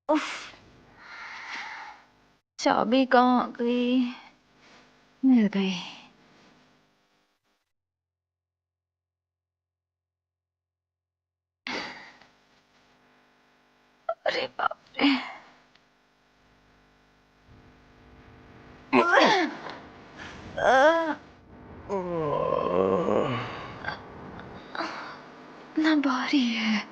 उफ, चाबी कहाँ गई? मिल गई। अरे बाप रे। इतना भारी है।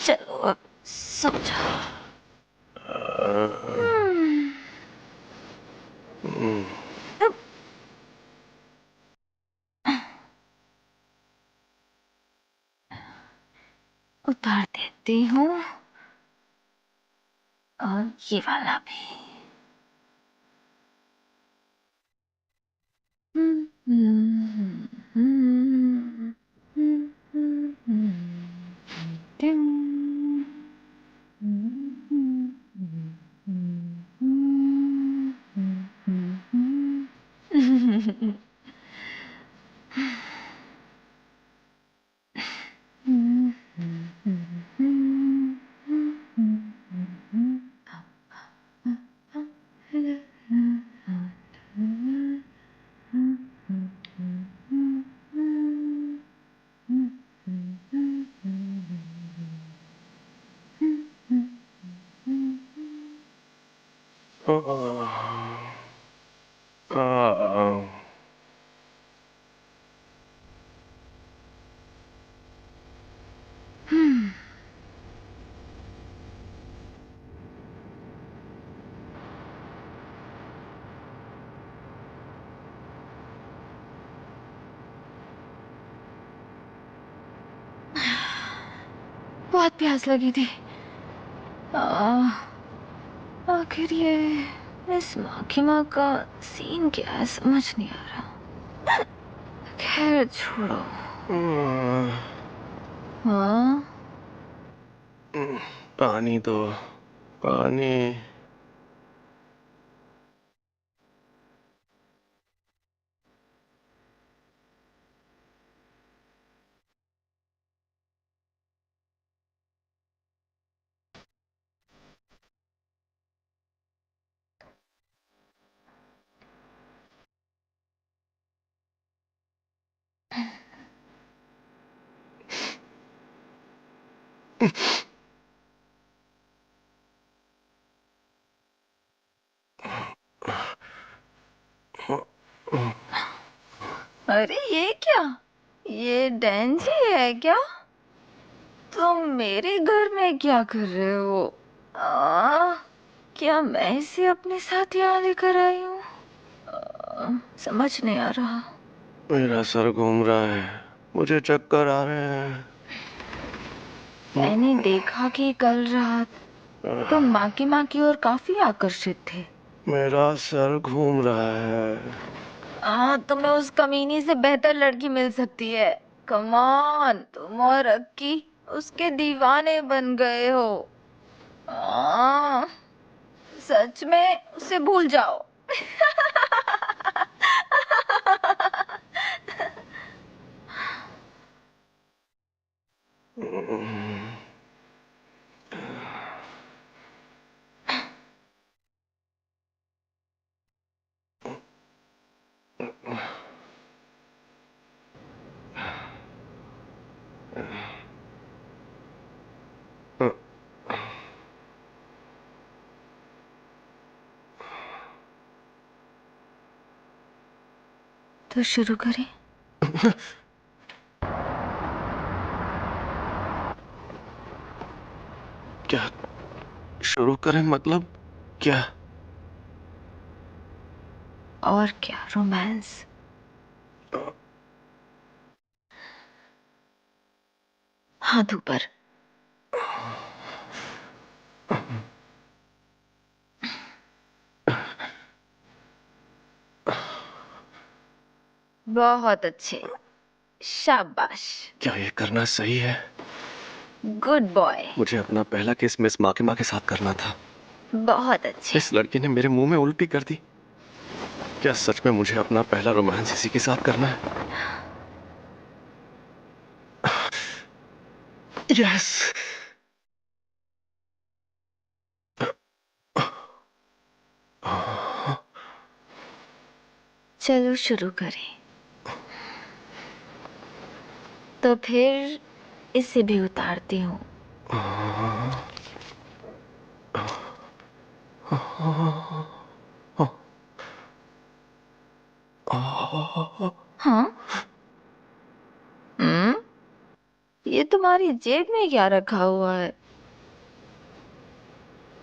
चलो अब सो जाओ। उतार देती हूँ और ये वाला भी। बहुत प्यास लगी थी। आखिर ये इस माखिमा का सीन क्या है, समझ नहीं आ रहा। खैर छोड़ो। हाँ, पानी दो, पानी। अरे ये क्या? ये डेंजी है क्या? तुम मेरे घर में क्या कर रहे हो? क्या मैं इसे अपने साथ यहाँ लेकर आई हूँ? समझ नहीं आ रहा। मेरा सर घूम रहा है, मुझे चक्कर आ रहे हैं। मैंने देखा कि कल रात तुम माँ की ओर काफी आकर्षित थे। मेरा सर घूम रहा है। तुम्हें उस कमीनी से बेहतर लड़की मिल सकती है। कम ऑन, तुम और अक्की उसके दीवाने बन गए हो। आ, सच में उसे भूल जाओ। तो शुरू करें? क्या शुरू करें? मतलब क्या? और क्या, रोमांस। हाथ ऊपर। बहुत अच्छे, शाबाश। क्या ये करना सही है? Good boy. मुझे अपना पहला किस मिस माकिमा के साथ करना था। बहुत अच्छे। इस लड़की ने मेरे मुंह में उल्टी कर दी। क्या सच में मुझे अपना पहला रोमांस इसी के साथ करना है? यस। चलो शुरू करें। तो फिर इसे भी उतारती हूँ। हाँ? हम्म? ये तुम्हारी जेब में क्या रखा हुआ है?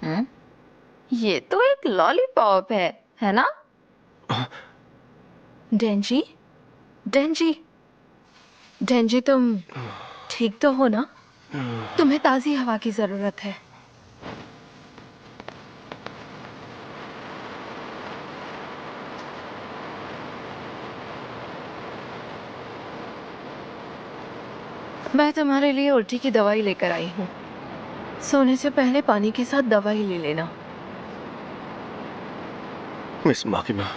हम्म? ये तो एक लॉलीपॉप है ना? डेंजी, डेंजी, डेंजी, तुम ठीक तो हो ना? तुम्हें ताजी हवा की जरूरत है। मैं तुम्हारे लिए उल्टी की दवाई लेकर आई हूँ। सोने से पहले पानी के साथ दवाई ले लेना। मिस माकिमा,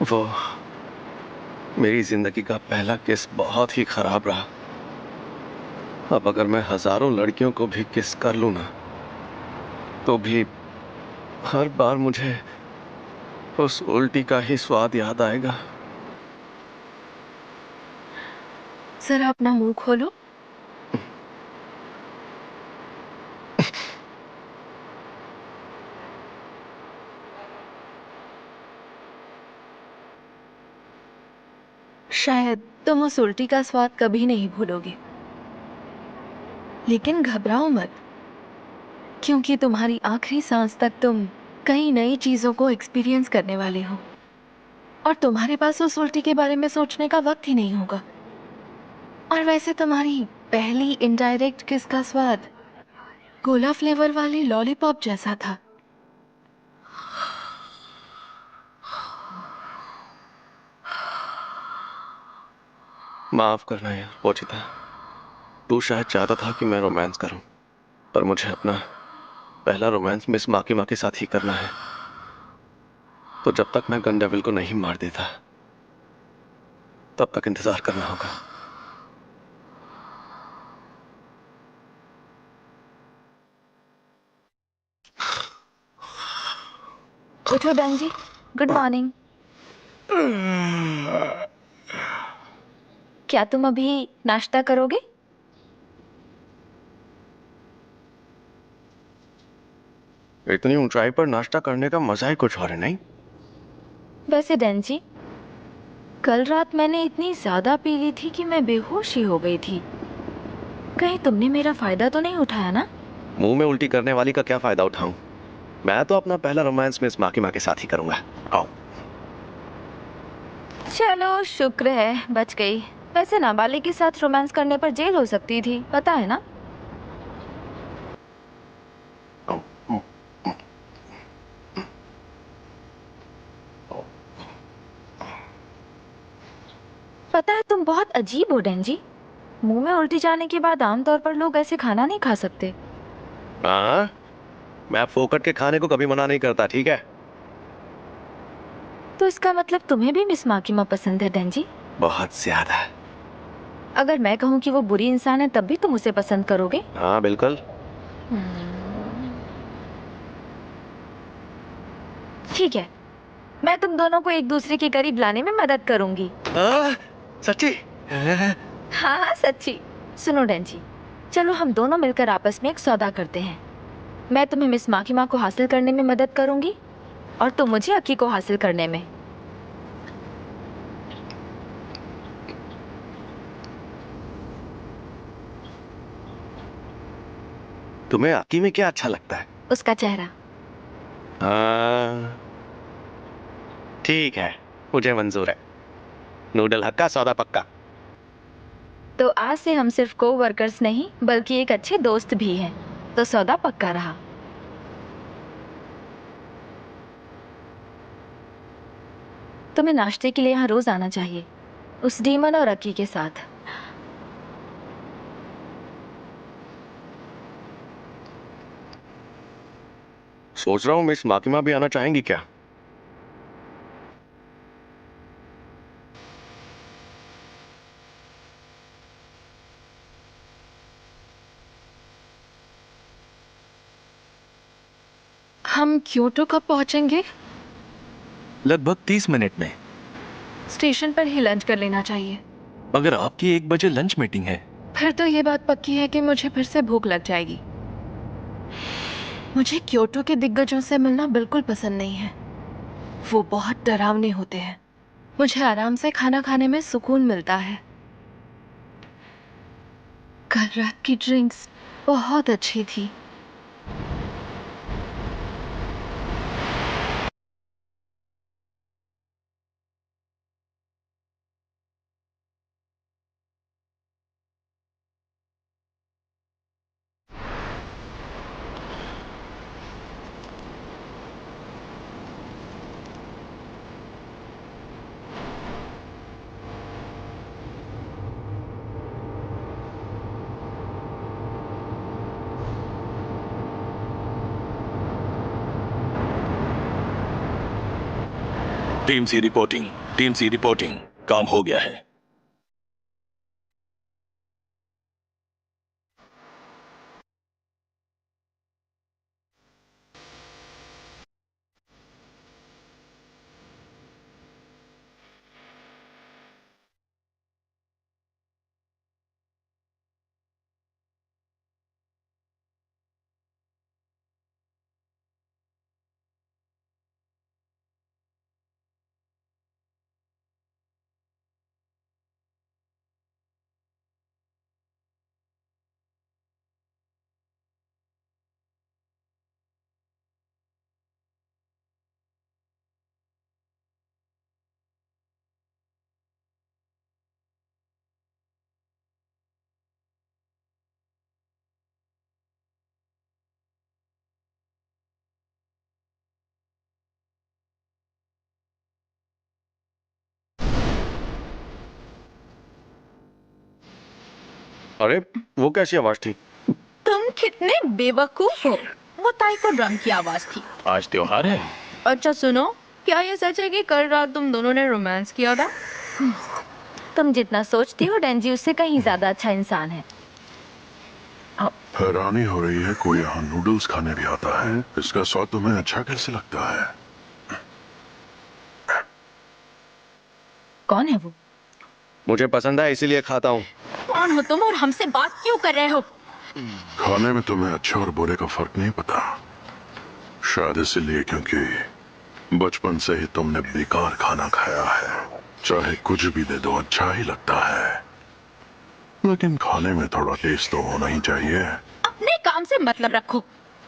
वो मेरी जिंदगी का पहला किस बहुत ही खराब रहा। अब अगर मैं हजारों लड़कियों को भी किस कर लूं ना, तो भी हर बार मुझे उस उल्टी का ही स्वाद याद आएगा। जरा अपना मुंह खोलो। शायद तुम उस उल्टी का स्वाद कभी नहीं भूलोगे, लेकिन घबराओ मत, क्योंकि तुम्हारी आखिरी सांस तक तुम कई नई चीजों को एक्सपीरियंस करने वाले हो, और तुम्हारे पास उस उल्टी के बारे में सोचने का वक्त ही नहीं होगा। और वैसे तुम्हारी पहली इनडायरेक्ट किस का स्वाद कोला फ्लेवर वाली लॉलीपॉप जैसा था। माफ करना यार पोचिता, तू शायद चाहता था कि मैं रोमांस करूं, पर मुझे अपना पहला रोमांस मिस माकिमा के साथ ही करना है। तो जब तक मैं गन डेविल को नहीं मार देता, तब तक इंतजार करना होगा। उठो डंजी, गुड मॉर्निंग। क्या तुम अभी नाश्ता करोगे? इतनी ऊंचाई पर नाश्ता करने का मजा ही कुछ और है, नहीं? वैसे डेंजी, कल रात मैंने इतनी ज्यादा पी ली थी कि मैं बेहोश ही हो गई थी। कहीं तुमने मेरा फायदा तो नहीं उठाया ना? मुंह में उल्टी करने वाली का क्या फायदा उठाऊं? मैं तो अपना पहला रोमांस मिस माकिमा के साथ ही करूंगा। आओ। चलो शुक्र है बच गई। वैसे नाबालिग के साथ रोमांस करने पर जेल हो सकती थी, पता है ना? पता है तुम बहुत अजीब हो डेंजी। मुंह में उल्टी जाने के बाद आमतौर पर लोग ऐसे खाना नहीं खा सकते। हाँ, मैं फोकट के खाने को कभी मना नहीं करता, ठीक है? तो इसका मतलब तुम्हें भी मिस माकिमा पसंद है डेंजी? बहुत ज्यादा। अगर मैं कहूँ कि वो बुरी इंसान है तब भी तुम उसे पसंद करोगे? हाँ बिल्कुल। ठीक है, मैं तुम दोनों को एक दूसरे के करीब लाने में मदद करूंगी। सच्ची? हाँ हाँ सच्ची। सुनो डेंजी, चलो हम दोनों मिलकर आपस में एक सौदा करते हैं। मैं तुम्हें मिस माकिमा को हासिल करने में मदद करूंगी और तुम मुझे अक्की को हासिल करने में। तुम्हें आकी में क्या अच्छा लगता है? उसका चेहरा। हाँ, ठीक है, मुझे मंजूर है। नूडल हक्का, सौदा पक्का। तो आज से हम सिर्फ को वर्कर्स नहीं बल्कि एक अच्छे दोस्त भी हैं। तो सौदा पक्का रहा। तुम्हें नाश्ते के लिए यहाँ रोज आना चाहिए, उस डीमन और अक्की के साथ। सोच रहा हूँ मिस माकिमा भी आना चाहेंगी क्या? हम क्योटो कब पहुंचेंगे? लगभग 30 मिनट में। स्टेशन पर ही लंच कर लेना चाहिए। मगर आपकी 1 बजे लंच मीटिंग है। फिर तो ये बात पक्की है कि मुझे फिर से भूख लग जाएगी। मुझे क्योटो के दिग्गजों से मिलना बिल्कुल पसंद नहीं है। वो बहुत डरावने होते हैं। मुझे आराम से खाना खाने में सुकून मिलता है। कल रात की ड्रिंक्स बहुत अच्छी थी। टीम सी रिपोर्टिंग। टीम सी रिपोर्टिंग। काम हो गया है। अरे वो कैसी आवाज थी? तुम कितने बेवकूफ हो। वो ताइको ड्रम की आवाज थी। आज त्योहार है। अच्छा सुनो, क्या ये सच है कि कल रात तुम दोनों ने रोमांस किया था? तुम जितना सोचती हो डेंजी उससे कहीं ज्यादा अच्छा इंसान है। हैरानी हो रही है, कोई यहाँ नूडल्स खाने भी आता है। इसका स्वाद तुम्हें अच्छा कैसे लगता है? कौन है वो? मुझे पसंद है इसीलिए खाता हूँ। कौन हो तुम और हमसे बात क्यों कर रहे हो? खाने में तुम्हें अच्छे और बुरे का फर्क नहीं पता। शायद इसलिए क्योंकि बचपन से ही तुमने बेकार खाना खाया है। चाहे कुछ भी दे दो अच्छा ही लगता है, लेकिन खाने में थोड़ा टेस्ट तो होना ही चाहिए। अपने काम से मतलब रखो।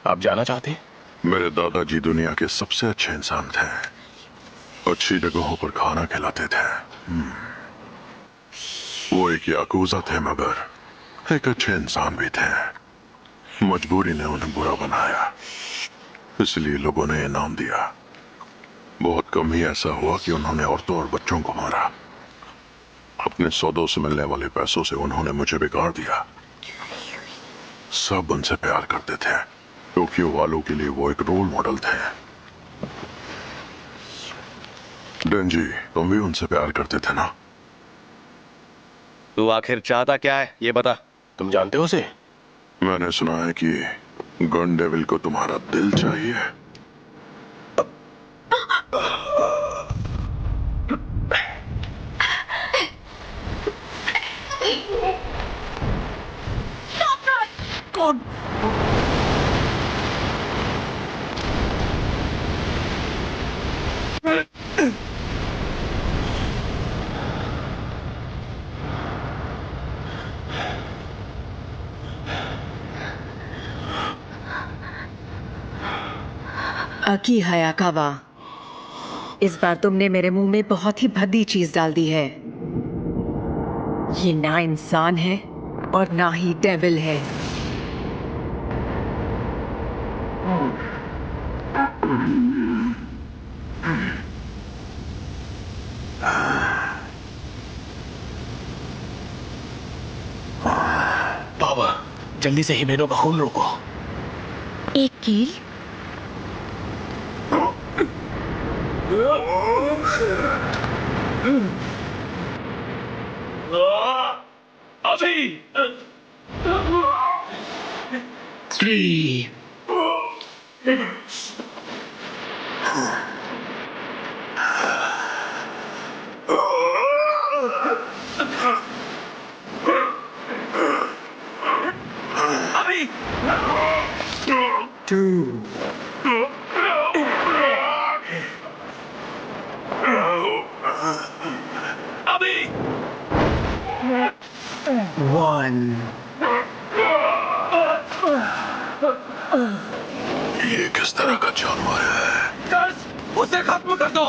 आप जाना चाहते हैं? मेरे दादाजी दुनिया के सबसे अच्छे इंसान थे। अच्छी जगहों पर खाना खिलाते थे। वो एक याकूजा थे मगर एक अच्छे इंसान भी थे। मजबूरी ने उन्हें बुरा बनाया, इसलिए लोगों ने इनाम दिया। बहुत कम ही ऐसा हुआ कि उन्होंने औरतों और बच्चों को मारा। अपने सौदों से मिलने वाले पैसों से उन्होंने मुझे बिगाड़ दिया। सब उनसे प्यार करते थे। टोक्यो वालों के लिए वो एक रोल मॉडल थे। डेंजी, तुम भी उनसे प्यार करते थे ना? तू आखिर चाहता क्या है ये बता। तुम जानते हो उसे? मैंने सुना है कि गन डेविल को तुम्हारा दिल चाहिए। कौन? अकी हयाकावा, इस बार तुमने मेरे मुंह में बहुत ही भद्दी चीज डाल दी है। ये ना इंसान है और ना ही डेविल है। बाबा, जल्दी से ही मेनों का खून रोको। एक कील? अभी 3 Oh! ये किस तरह का जानवर है? उसे खत्म कर दो।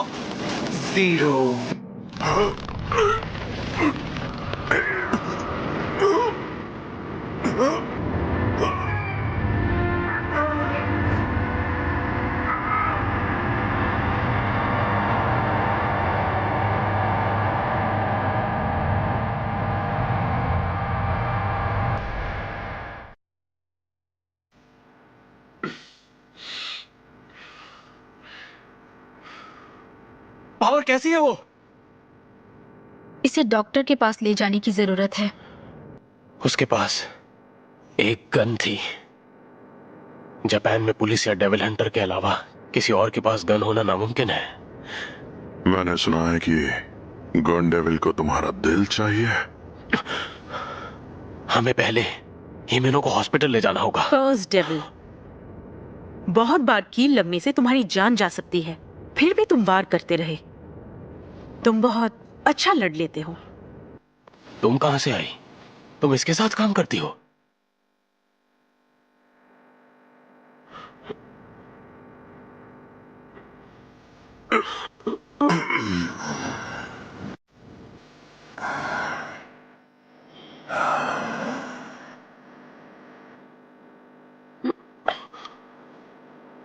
पावर कैसी है वो? इसे डॉक्टर के पास ले जाने की जरूरत है। उसके पास एक गन थी। जापान में पुलिस या डेविल हंटर के अलावा किसी और के पास गन होना नामुमकिन है। मैंने सुना है कि गन डेविल को तुम्हारा दिल चाहिए। हमें पहले हिमेनो को हॉस्पिटल ले जाना होगा। फर्स्ट डेविल, बहुत बार कील लगने से तुम्हारी जान जा सकती है, फिर भी तुम वार करते रहे। तुम बहुत अच्छा लड़ लेते हो। तुम कहां से आई? तुम इसके साथ काम करती हो?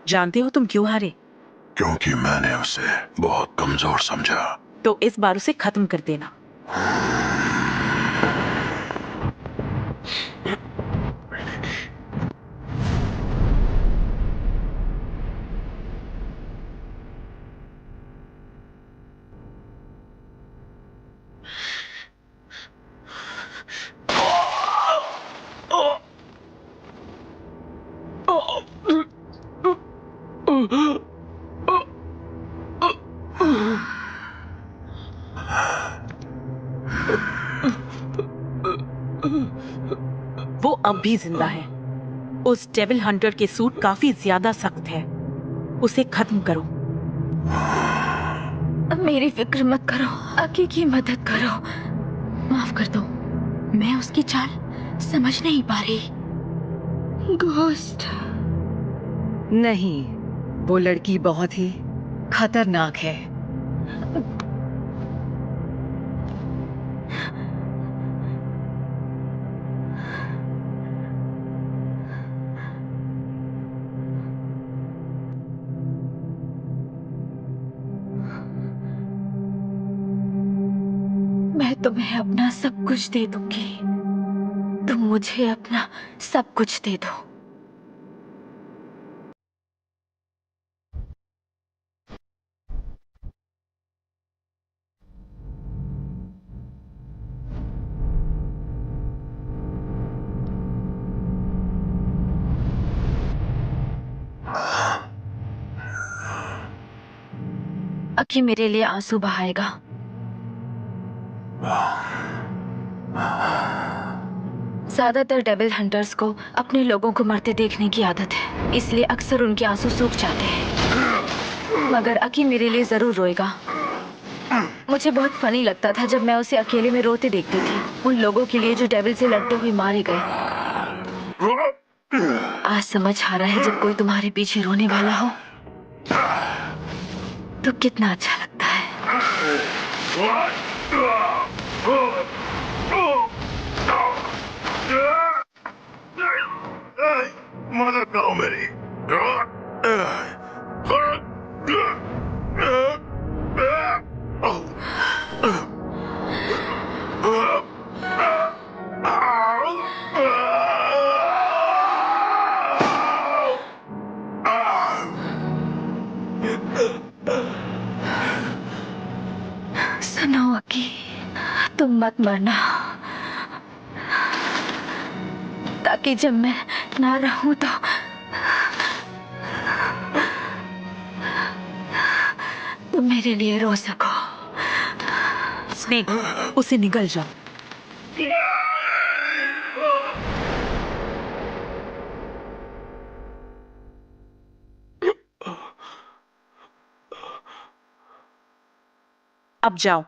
जानते हो तुम क्यों हारे? क्योंकि मैंने उसे बहुत कमजोर समझा। तो इस बार उसे खत्म कर देना। वो अब भी जिंदा है। उस डेविल हंटर के सूट काफी ज्यादा सख्त है। उसे खत्म करो। मेरी फिक्र मत करो, अकी की मदद करो। माफ कर दो, मैं उसकी चाल समझ नहीं पा रही। घोस्ट नहीं, वो लड़की बहुत ही खतरनाक है। मैं तुम्हें अपना सब कुछ दे दूंगी। तुम मुझे अपना सब कुछ दे दो। अकी मेरे लिए आंसू बहाएगा। ज्यादातर डेविल हंटर्स को अपने लोगों को मरते देखने की आदत है, इसलिए अक्सर उनके आंसू सूख जाते हैं। मगर अकी मेरे लिए जरूर रोएगा। मुझे बहुत फनी लगता था जब मैं उसे अकेले में रोते देखती थी, उन लोगों के लिए जो डेविल से लड़ते हुए मारे गए। आज समझ आ रहा है, जब कोई तुम्हारे पीछे रोने वाला हो तो कितना अच्छा लगता है। मदद करो मेरी। सुनो अकी, तुम मत मरना, ताकि जब मैं ना रहूं तो तुम मेरे लिए रो सको। स्नेक, उसे निगल जाओ। अब जाओ।